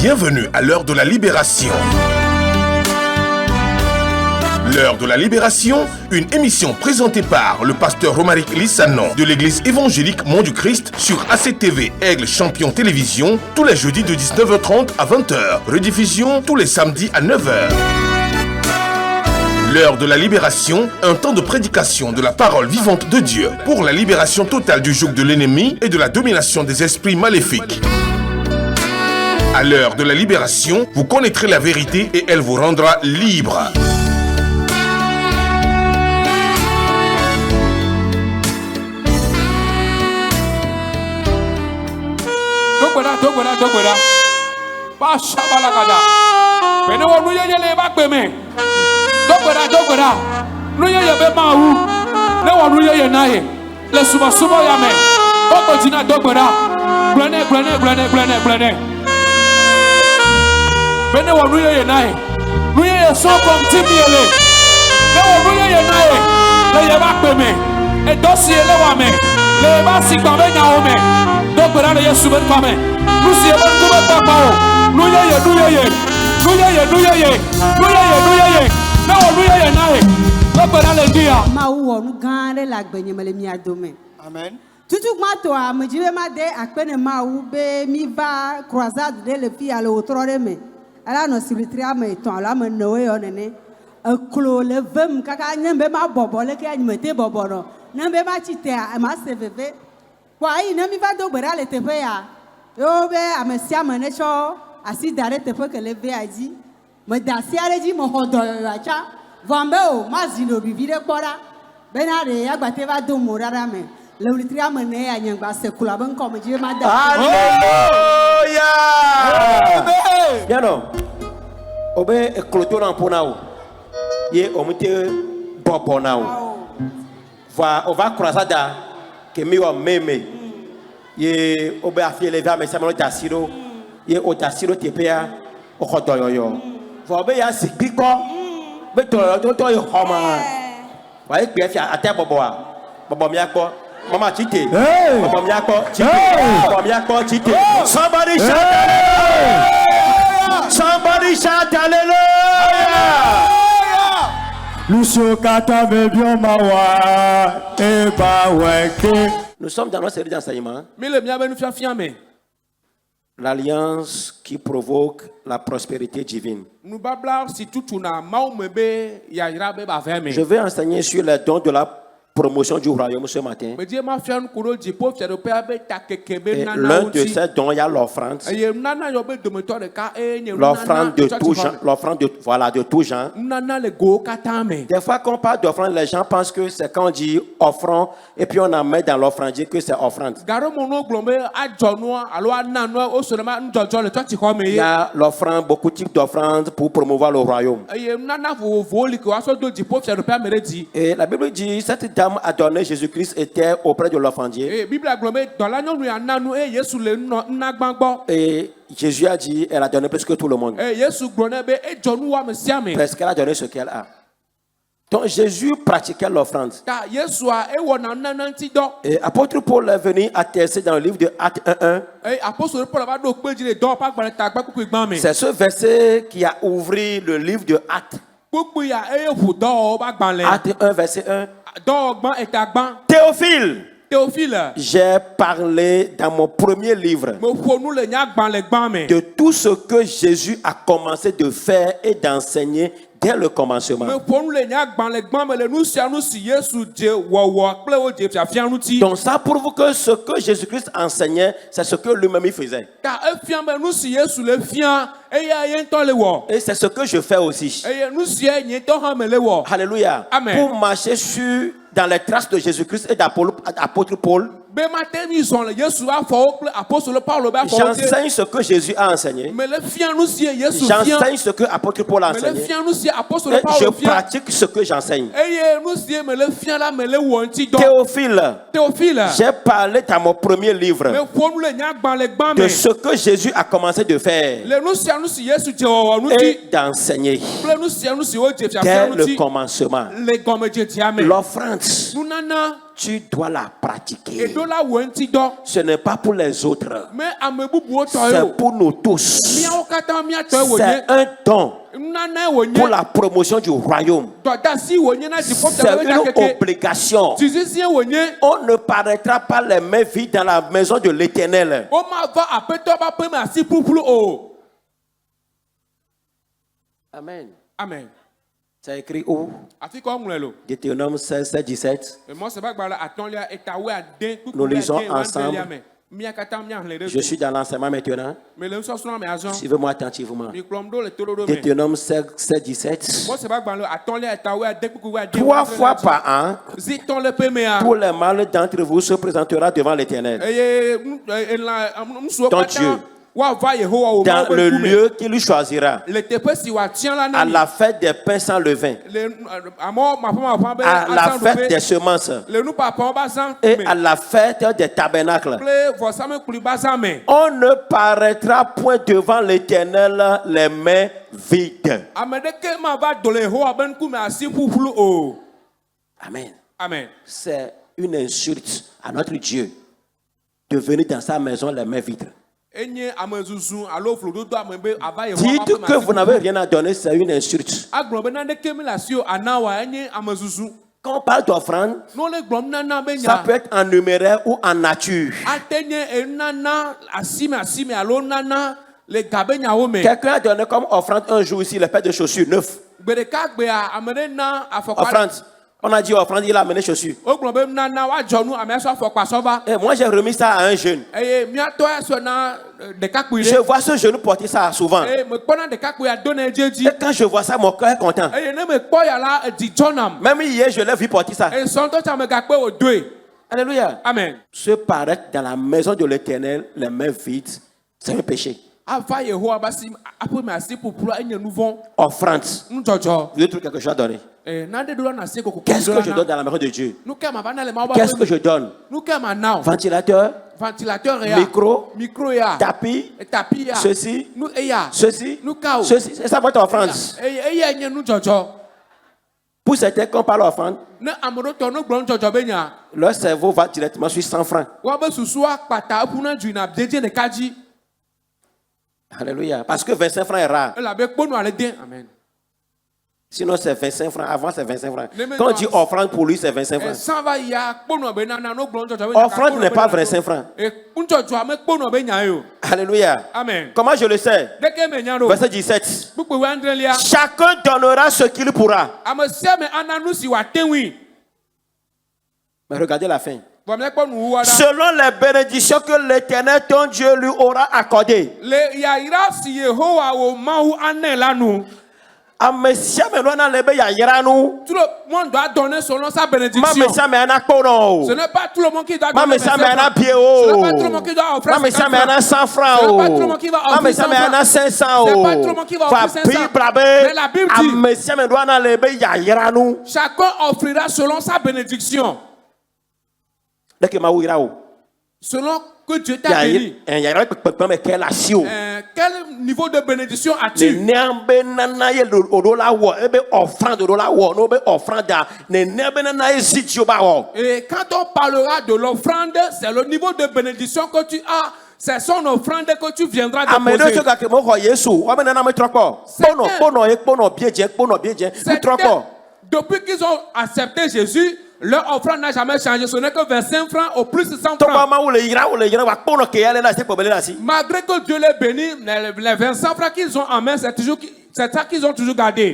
Bienvenue à l'heure de la libération. L'heure de la libération, une émission présentée par le pasteur Romaric Lissanon de l'église évangélique Mont du Christ sur ACTV Aigle Champion Télévision tous les jeudis de 19h30 à 20h. Rediffusion tous les samedis à 9h. L'heure de la libération, un temps de prédication de la parole vivante de Dieu pour la libération totale du joug de l'ennemi et de la domination des esprits maléfiques. À l'heure de la libération, vous connaîtrez la vérité et elle vous rendra libre. Amen. Tutu mato me jibe ma de akpene ma u be mi va croisade de le fi ale otrore me ala no silitria me ton ala me noe onene eklo le vem kaka nyembe ma bobo le ke anyimete bobo no nembe ma chite a ma seveve kwa yi na mi va do gbera le tefe ya yo be amesia me ne cho asi dare tefe ke le ve aji me dasi are ji mo hodo ya cha vambe o ma zino bivire kpora benare ya gbate va do morara me le ulitria mene ya nyangba sekula ben comme Dieu m'a donné. Alléluia. Bien non. Obe ekloto na ponao. Ye omite boponao. Va on va croisada que mi wa meme. Ye obe afie lever mais ça me tasiro. Ye o tasiro tepea o khodoyoyo. Va obe ya sikiko. Be to yo homa. Va e pe afia ate boboa. Bobo mi akpo. Mama chite. Somebody shout hallelujah. Somebody shout hallelujah. Lucio kata bebio mawa eba weke. Nous sommes dans notre série d'enseignements. L'alliance qui provoque la prospérité divine. Je vais enseigner sur les dons de la promotion du royaume ce matin. Et l'un de ces dons, il y a l'offrande. L'offrande de tout genre. L'offrande de tout genre. Des fois, quand on parle d'offrande, les gens pensent que c'est quand on dit offrande et puis on en met dans l'offrandier que c'est offrande. Il y a l'offrande, beaucoup de types d'offrandes pour promouvoir le royaume. Et la Bible dit, cette dame a donné Jésus-Christ était auprès de l'offrandier. Et Jésus a dit, elle a donné plus que tout le monde. Parce qu'elle a donné ce qu'elle a. Donc Jésus pratiquait l'offrande. Et apôtre Paul est venu attester dans le livre de Actes 1:1. C'est ce verset qui a ouvert le livre de Actes. Acte 1, verset 1. Théophile, j'ai parlé dans mon premier livre de tout ce que Jésus a commencé de faire et d'enseigner dès le commencement. Donc ça prouve que ce que Jésus-Christ enseignait, c'est ce que lui-même faisait. Et c'est ce que je fais aussi. Alléluia. Amen. Pour marcher dans les traces de Jésus-Christ et d'apôtre Paul, j'enseigne ce que Jésus a enseigné. J'enseigne ce que apôtre Paul a enseigné. Et je pratique ce que j'enseigne. Théophile, j'ai parlé dans mon premier livre de ce que Jésus a commencé de faire et d'enseigner dès le commencement. L'offrande, tu dois la pratiquer. pratiquer. Ce n'est pas pour les autres. C'est pour nous tous. C'est un don pour la promotion du royaume. C'est une obligation. On ne paraîtra pas les mains vides dans la maison de l'Éternel. Amen. Amen. C'est écrit où? Deutéronome 16, 17. Nous lisons ensemble. Je suis dans l'enseignement maintenant. Suivez-moi attentivement. Deutéronome 16, 17. 3 fois par an, tout le mal d'entre vous se présentera devant l'Éternel, ton Dieu, dans le lieu qu'il lui choisira, à la fête des pains sans levain, à la fête des semences et à la fête des tabernacles. On ne paraîtra point devant l'Éternel les mains vides. Amen. Amen. C'est une insulte à notre Dieu de venir dans sa maison les mains vides. Dites que vous n'avez rien à donner, c'est une insulte. Quand on parle d'offrande, ça peut être en numéraire ou en nature. Quelqu'un a donné comme offrande un jour ici les paires de chaussures neufs. Offrande. On a dit offrande, il a amené chaussures. Et moi j'ai remis ça à un jeune. Je vois ce jeune porter ça souvent. Et quand je vois ça, mon cœur est content. Même hier, je l'ai vu porter ça. Alléluia. Amen. Se paraître dans la maison de l'Éternel, les mains vides, c'est un péché. Offrande. Je trouve quelque chose à donner. Qu'est-ce que je donne dans la maison de Dieu? Qu'est-ce que je donne? Ventilateur, micro, tapis, ceci, ceci. C'est ça votre offrande. Pour certains, quand on parle d'offrande, leur cerveau va directement sur 100 francs. Alléluia. Parce que 25 francs est rare. Amen. Sinon, c'est 25 francs. Avant, c'est 25 francs. Quand on dit offrande pour lui, c'est 25 francs. Offrande n'est pas 25 francs. Alléluia. Amen. Comment je le sais? Verset 17. Chacun donnera ce qu'il pourra. Mais regardez la fin. Selon les bénédictions que l'Éternel ton Dieu lui aura accordées. Tout le monde doit donner selon sa bénédiction. Ce n'est pas tout le monde qui doit donner 25 francs. Ce n'est pas tout le monde qui doit offrir 50 francs. Ce n'est pas tout le monde qui va offrir 100 francs. Ce n'est pas tout le monde qui va offrir 500. Mais la Bible dit chacun offrira selon sa bénédiction. Selon que Dieu t'a béni. Quel niveau de bénédiction as-tu? Et quand on parlera de l'offrande, c'est le niveau de bénédiction que tu as. C'est son offrande que tu viendras déposer. Depuis qu'ils ont accepté Jésus, leur offrande n'a jamais changé. Ce n'est que 25 francs au plus de 100 francs. Malgré que Dieu les bénit, les 25 francs qu'ils ont en main, c'est ça qu'ils ont toujours gardé.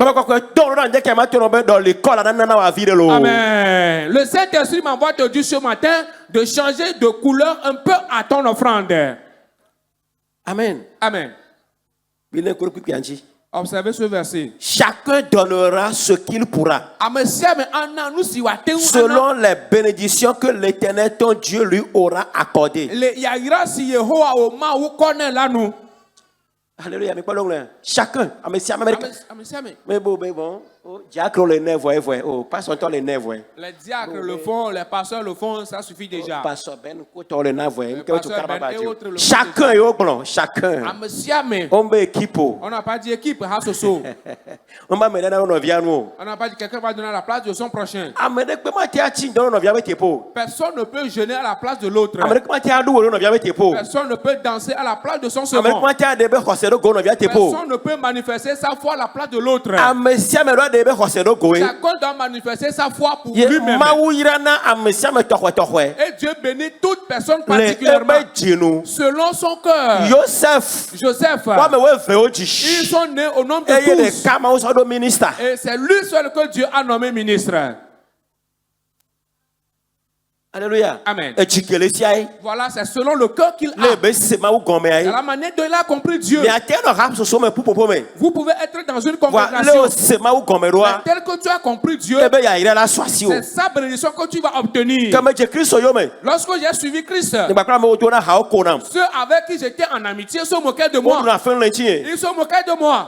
Amen. Le Saint-Esprit m'envoie te dire ce matin de changer de couleur un peu à ton offrande. Amen. Amen. Observez ce verset. Chacun donnera ce qu'il pourra. Selon les bénédictions que l'Éternel ton Dieu lui aura accordées. Alléluia. Chacun. Mais bon. diacres les nerfs, oh, passe ton temps les nerfs. Les diacres le font, les pasteurs le font, ça suffit déjà. Pasteur Ben, écoute les nerfs, chacun est au blanc, chacun. On veut équipe. On n'a pas dit équipe, Hasoso. On va mener dans nos vies. On n'a pas dit quelqu'un va donner la place de son prochain. Personne ne peut jeûner à la place de l'autre. Personne ne peut danser à la place de son second. Personne ne peut manifester sa foi à la place de l'autre. Chacun doit manifester sa foi pour lui-même. Et Dieu bénit toute personne particulièrement selon son cœur. Joseph, ils sont nés au nom de tous. Et c'est lui seul que Dieu a nommé ministre. Alléluia. Amen. Voilà, c'est selon le cœur qu'il a. C'est la manière dont il a compris Dieu. Vous pouvez être dans une congrégation. Tel que tu as compris Dieu, c'est sa bénédiction que tu vas obtenir. Lorsque j'ai suivi Christ, ceux avec qui j'étais en amitié se moquaient de moi. Ils se moquaient de moi.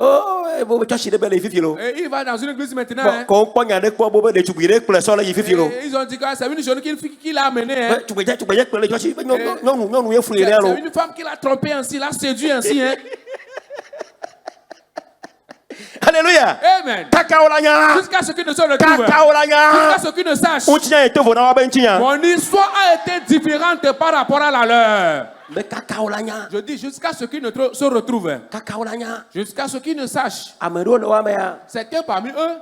Et il va dans une église maintenant. Et ils ont dit que c'est une jeune qu'il a amenée. C'est une femme qu'il a trompée ainsi, l'a séduit ainsi. Alléluia. Amen. Jusqu'à ce qu'il ne se retrouve. Jusqu'à ce qu'il ne sache. Mon histoire a été différente par rapport à la leur. Je dis jusqu'à ce qu'il ne se retrouve. Jusqu'à ce qu'il ne sache. C'était parmi eux.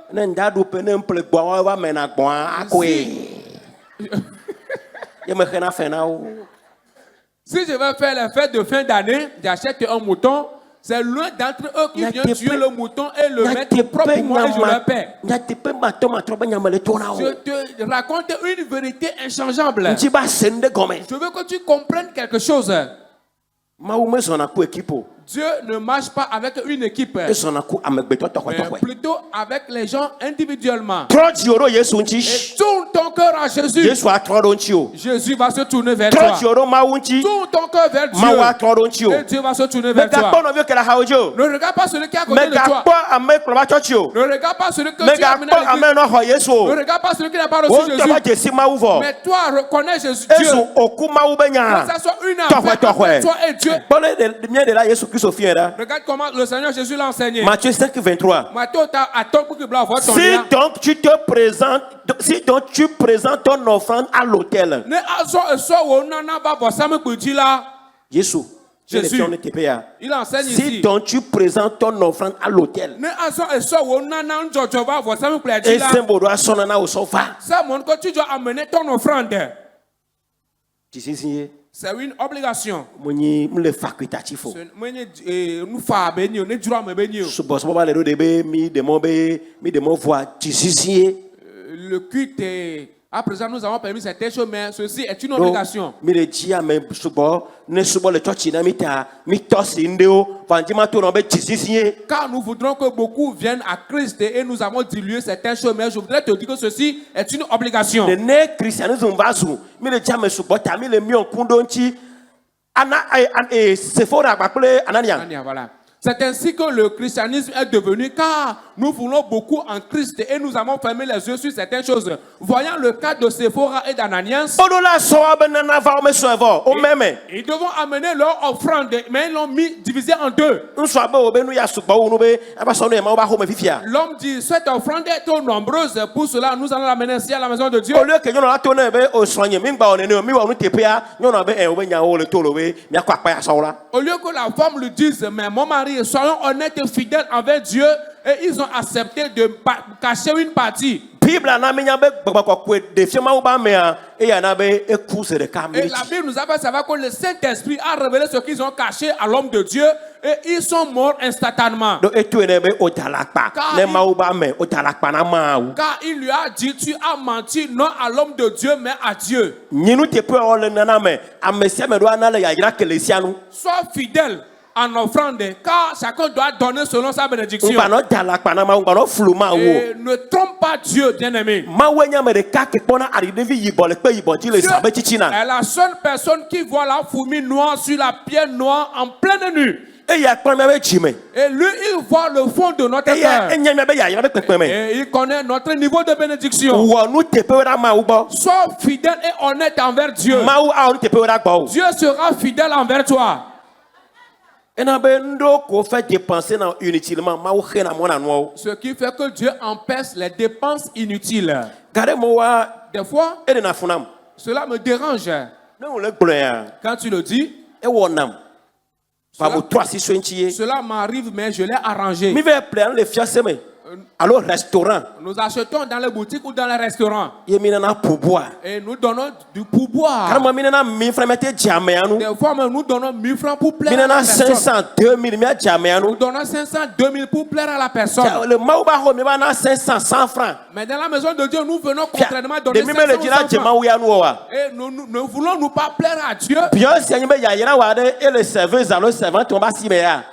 Si je veux faire les fêtes de fin d'année, j'achète un mouton. C'est l'un d'entre eux qui vient tuer le mouton et le mettre propre pour moi et je le paie. Je te raconte une vérité inchangeable. Je veux que tu comprennes quelque chose. Dieu ne marche pas avec une équipe, mais plutôt avec les gens individuellement. Et tourne ton cœur à Jésus. Jésus va se tourner vers toi. Tourne ton cœur vers Dieu. Et Dieu va se tourner vers toi. Ne regarde pas celui qui est à côté de toi. Ne regarde pas celui que tu as amené à l'église. Ne regarde pas celui qui n'a pas reçu Jésus. Mais toi, reconnais Jésus. Dieu. Que ça soit une affaire entre toi et Dieu. Regarde comment le Seigneur Jésus l'a enseigné. Matthieu 5, 23. Si donc tu présentes ton offrande à l'autel. Jésus, il enseigne ici. Si donc tu présentes ton offrande à l'autel. Et c'est que tu dois amener ton offrande. C'est une obligation. Le culte à présent, nous avons permis certaines choses, mais ceci est une obligation. Car nous voudrons que beaucoup viennent à Christ et nous avons dilué certaines choses, mais je voudrais te dire que ceci est une obligation. Voilà. C'est ainsi que le christianisme est devenu, car nous voulons beaucoup en Christ et nous avons fermé les yeux sur certaines choses. Voyant le cas de Séphora et d'Ananias, ils devront amener leur offrande, mais ils l'ont mis divisé en deux. L'homme dit, cette offrande est trop nombreuse, pour cela nous allons l'amener ici à la maison de Dieu. Au lieu que la femme lui dise, mais mon mari, soyons honnêtes et fidèles envers Dieu, et ils ont accepté de cacher une partie. Et la Bible nous a fait savoir que le Saint-Esprit a révélé ce qu'ils ont caché à l'homme de Dieu et ils sont morts instantanément. Car il lui a dit, tu as menti non à l'homme de Dieu mais à Dieu. Sois fidèle en offrande, car chacun doit donner selon sa bénédiction. Et ne trompe pas Dieu, bien-aimé. Dieu est la seule personne qui voit la fourmi noire sur la pierre noire en pleine nuit. Et lui, il voit le fond de notre cœur. Et il connaît notre niveau de bénédiction. Sois fidèle et honnête envers Dieu. Dieu sera fidèle envers toi. Ce qui fait que Dieu empêche les dépenses inutiles. Des fois, cela me dérange. Quand tu le dis, cela m'arrive, mais je l'ai arrangé. Alors, restaurant. Nous achetons dans les boutiques ou dans les restaurants. Et nous donnons du pourboire. Des fois, nous donnons 1000 francs pour plaire à la personne. 500, 2000, nous donnons 500, 2000 pour plaire à la personne. Mais dans la maison de Dieu, nous venons contrairement donner 500 francs. Et nous ne voulons nous pas plaire à Dieu.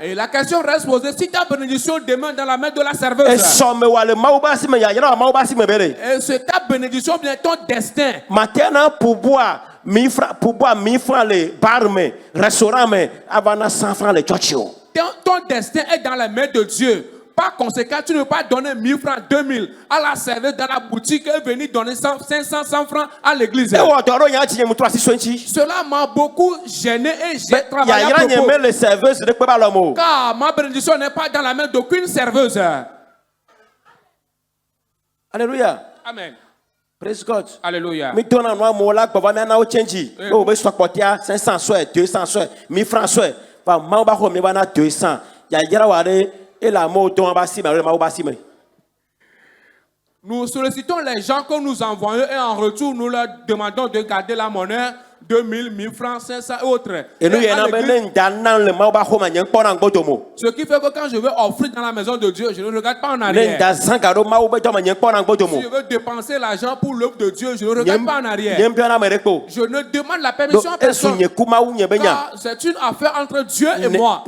Et la question reste posée. Si ta bénédiction demeure dans la main de la serveuse, et c'est ta bénédiction, bien ton destin. Maintenant, pour boire 1000 francs les bars, mais restaurants, mais avant 100 francs les churchios. Ton destin est dans la main de Dieu. Par conséquent, tu ne peux pas donner 1000 francs, 2000 à la serveuse dans la boutique et venir donner 500, 100 francs à l'église. Cela m'a beaucoup gêné et j'ai travaillé à propos. Car ma bénédiction n'est pas dans la main d'aucune serveuse. Alléluia. Amen. Praise God. Alléluia. 500 souhaits, 200 souhaits, 1000 francs souhaits. Nous sollicitons les gens que nous envoyons et en retour nous leur demandons de garder la monnaie. 2000, 1000 francs, 500 et autres. Et nous, ce qui fait que quand je veux offrir dans la maison de Dieu, je ne regarde pas en arrière. Si je veux dépenser l'argent pour l'œuvre de Dieu, je ne regarde pas en arrière. Je ne demande la permission à personne. Car c'est une affaire entre Dieu et moi.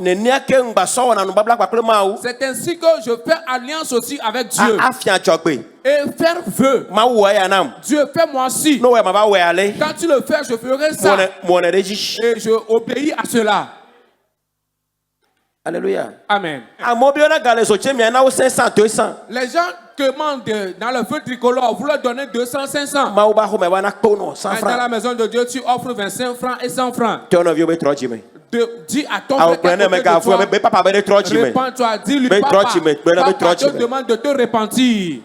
C'est ainsi que je fais alliance aussi avec Dieu. Et faire vœu. Dieu, fais-moi ci. Quand tu le fais, je ferai ça. Et je obéis à cela. Alléluia. Amen. Les gens demandent dans le feu tricolore, vous leur donnez 200, 500. Mais dans la maison de Dieu, tu offres 25 francs et 100 francs. Dis à ton frère, répands-toi, dis-lui, papa, te demande de te repentir.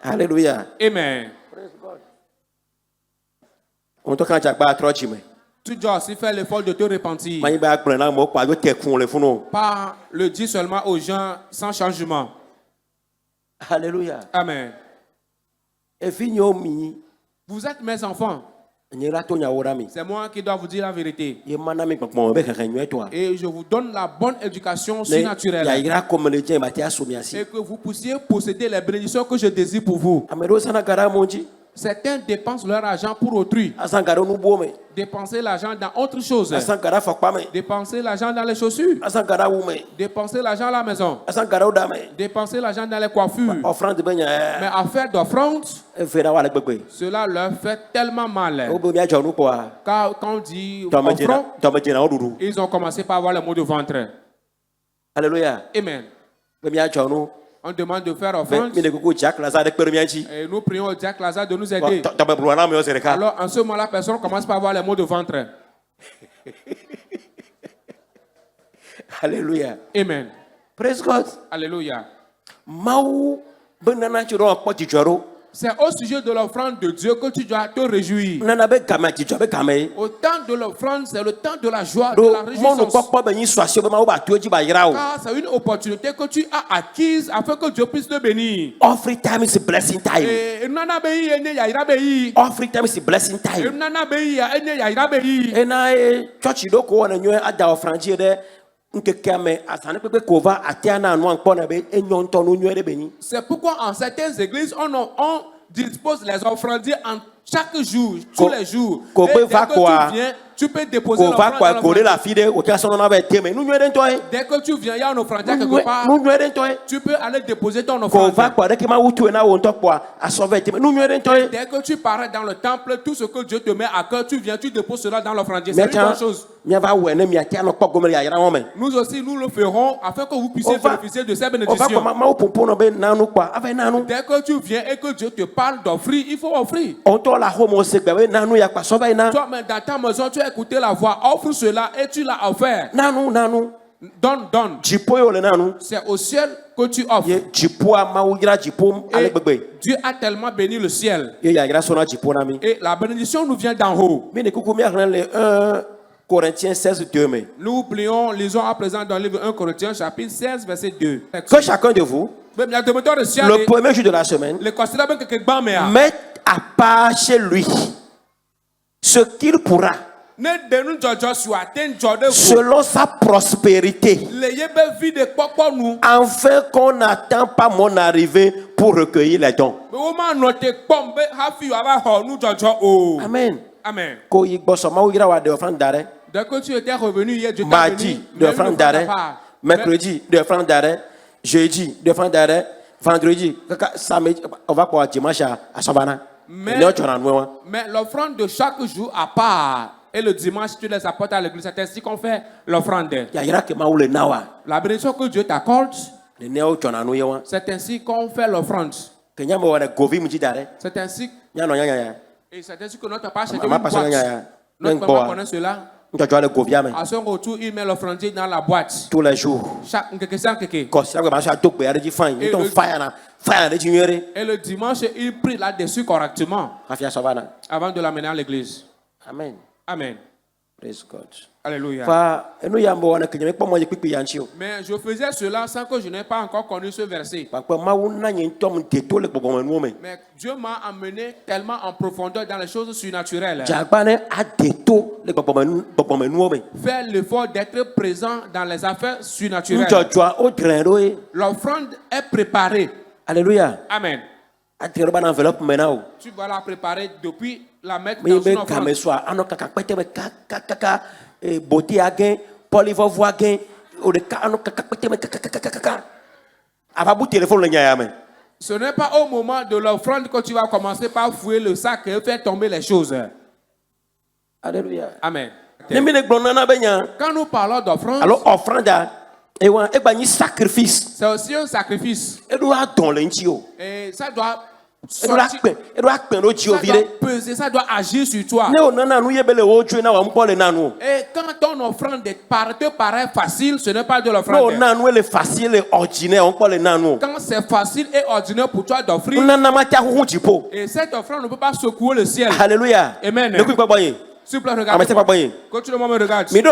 Alléluia. Amen. Tu dois aussi faire l'effort de te repentir. Pas le dire seulement aux gens sans changement. Alléluia. Amen. Vous êtes mes enfants. C'est moi qui dois vous dire la vérité. Et je vous donne la bonne éducation surnaturelle. Et que vous puissiez posséder les bénédictions que je désire pour vous. Certains dépensent leur argent pour autrui. Dépenser l'argent dans autre chose. Dépenser l'argent dans les chaussures. Dépenser l'argent à la maison. Dépenser l'argent dans les coiffures. Mais à faire d'offrande, cela leur fait tellement mal. Car quand on dit offrande, ils ont commencé par avoir le mot de ventre. Alléluia. Amen. On demande de faire offrande. Et nous prions au diacre Lazare de nous aider. Alors en ce moment, la personne commence par avoir les mots de ventre. Alléluia. Amen. Praise God. Alléluia. C'est au sujet de l'offrande de Dieu que tu dois te réjouir. Au temps de l'offrande, c'est le temps de la joie, de la réjouissance. Car c'est une opportunité que tu as acquise afin que Dieu puisse te bénir. Offering time is a blessing time. Offering time is a blessing time. C'est pourquoi en certaines églises on dispose les offrandiers en chaque jour, tous les jours. Et dès que tu viens, tu peux déposer l'offrande. Dès que tu viens, il y a un offrandier quelque part. Tu peux aller déposer ton offrande. Dès que tu parais dans le temple, tout ce que Dieu te met à cœur, tu viens, tu déposes cela dans l'offrandier. C'est une bonne chose. Nous aussi, nous le ferons afin que vous puissiez bénéficier de ces bénédictions. Dès que tu viens et que Dieu te parle d'offrir, il faut offrir. Toi, mais dans ta maison, tu as écouté la voix, offre cela et tu l'as offert. Donne. C'est au ciel que tu offres. Et Dieu a tellement béni le ciel. Et la bénédiction nous vient d'en haut. Corinthiens 16, 2. Nous lisons à présent dans le livre 1 Corinthiens chapitre 16, verset 2. Que chacun de vous, le premier jour de la semaine, mette à part chez lui ce qu'il pourra, selon sa prospérité, afin qu'on n'attend pas mon arrivée pour recueillir les dons. Amen. Amen. Dès que tu étais revenu hier, Dieu t'a béni. Mardi, de offrande d'arrêt. Mercredi, de offrande d'arrêt. Jeudi, de offrande d'arrêt. Vendredi, samedi, on va pour dimanche à Savannah. Mais l'offrande de chaque jour à part. Et le dimanche, tu les apportes à l'église. C'est ainsi qu'on fait l'offrande. La bénédiction que Dieu t'accorde, c'est ainsi qu'on fait l'offrande. C'est ainsi. Et c'est ainsi que notre père c'était une boîte. Notre maman connaît cela. À son retour, il met l'offrande dans la boîte. Tous les jours. Et le dimanche, il prie là-dessus correctement. Avant de l'amener à l'église. Amen. Amen. Praise God. Alléluia. Mais je faisais cela sans que je n'ai pas encore connu ce verset. Mais Dieu m'a amené tellement en profondeur dans les choses surnaturelles. Faire l'effort d'être présent dans les affaires surnaturelles. L'offrande est préparée. Alléluia. Amen. Tu vas la préparer depuis la mettre dans une offrande. Ce n'est pas au moment de l'offrande que tu vas commencer par fouiller le sac et faire tomber les choses. Alléluia. Amen. Quand nous parlons d'offrande, alors offrande, c'est aussi un sacrifice. Et ça doit peser, ça doit agir sur toi. Et quand ton offrande te paraît facile, ce n'est pas de l'offrande. Quand c'est facile et ordinaire pour toi d'offrir, et cette offrande ne peut pas secouer le ciel. Alléluia. Amen. S'il vous plaît, regardez. Continuez-moi me regarder.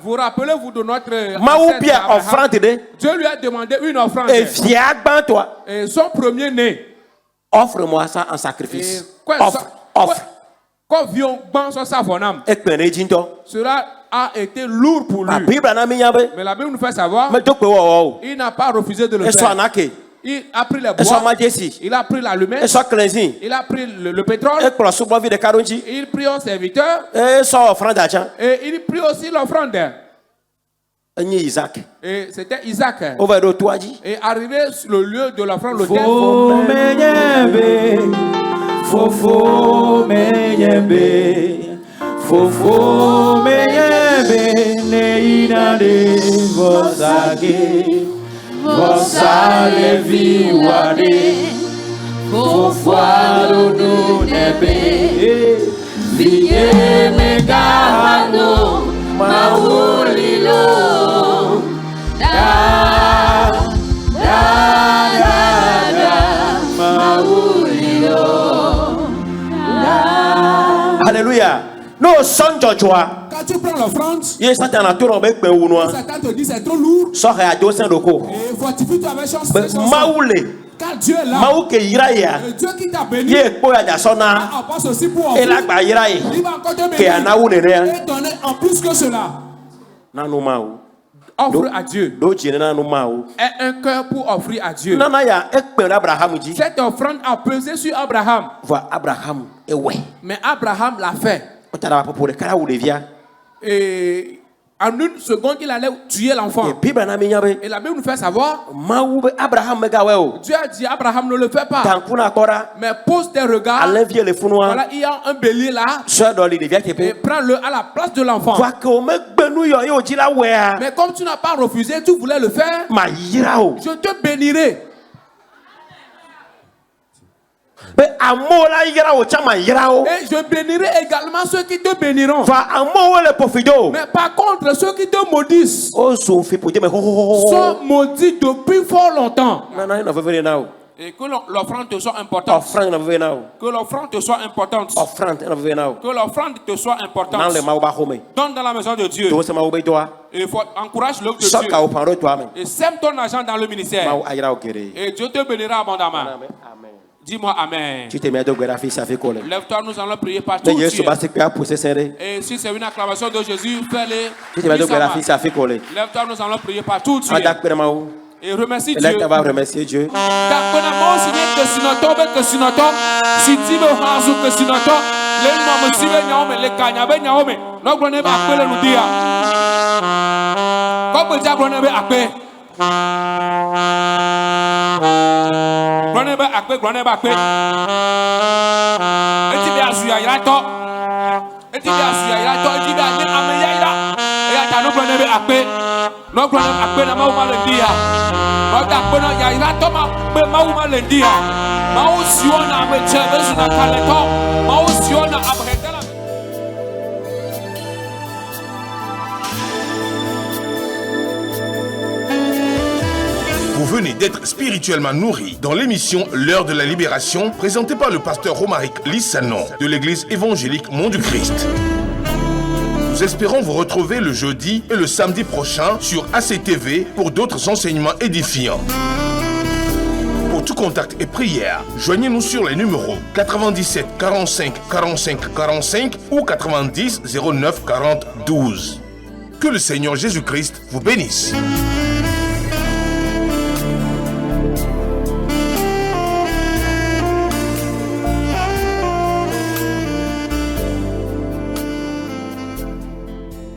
Vous rappelez-vous de notre Abraham? Dieu lui a demandé une offrande. Et son premier-né. Offre-moi ça en sacrifice. Offre. Cela a été lourd pour lui. Mais la Bible nous fait savoir il n'a pas refusé de le faire. Il a pris les bois, il a pris l'allumette, il a pris le pétrole, il prit un serviteur et il prit aussi l'offrande. Et c'était Isaac. Et arrivé sur le lieu de l'offrande, l'autel. Vossa levi wade, fofuado no nebe, liye megahano, maulilo, maulilo. Alléluia. No son Joshua. Quand tu prends l'offrande, Satan te dit c'est trop lourd. Et fortifie-toi avec chose précieuse. Car Dieu est là. Et Dieu qui t'a béni. Apporte aussi pour offrir. Il va encore te bénir. Et donner en plus que cela. Offre à Dieu. Et un cœur pour offrir à Dieu. Cette offrande a pesé sur Abraham. Mais Abraham l'a fait. Et En une seconde, il allait tuer l'enfant. Et la Bible nous fait savoir, Dieu a dit à Abraham, ne le fais pas. Mais pose tes regards. Voilà, il y a un bélier là. Et prends-le à la place de l'enfant. Mais comme tu n'as pas refusé, tu voulais le faire. Je te bénirai. Et je bénirai également ceux qui te béniront. Mais par contre, ceux qui te maudissent sont maudits depuis fort longtemps. Et que l'offrande te soit importante. Que l'offrande te soit importante. Que l'offrande te soit importante. Donne dans la maison de Dieu. Et encourage l'œuvre de Dieu. Et sème ton argent dans le ministère. Et Dieu te bénira abondamment. Dis-moi Amen. Lève-toi, nous allons prier par tout Dieu. Et si c'est une acclamation de Jésus, fais-le. Lève-toi, nous allons prier par tout Dieu. Et remercie Dieu. Vous venez d'être spirituellement nourri dans l'émission L'heure de la libération, présentée par le pasteur Romaric Lissanon de l'église évangélique Mont du Christ. Nous espérons vous retrouver le jeudi et le samedi prochain sur ACTV pour d'autres enseignements édifiants. Pour tout contact et prière, joignez-nous sur les numéros 97 45 45 45 ou 90 09 40 12. Que le Seigneur Jésus-Christ vous bénisse.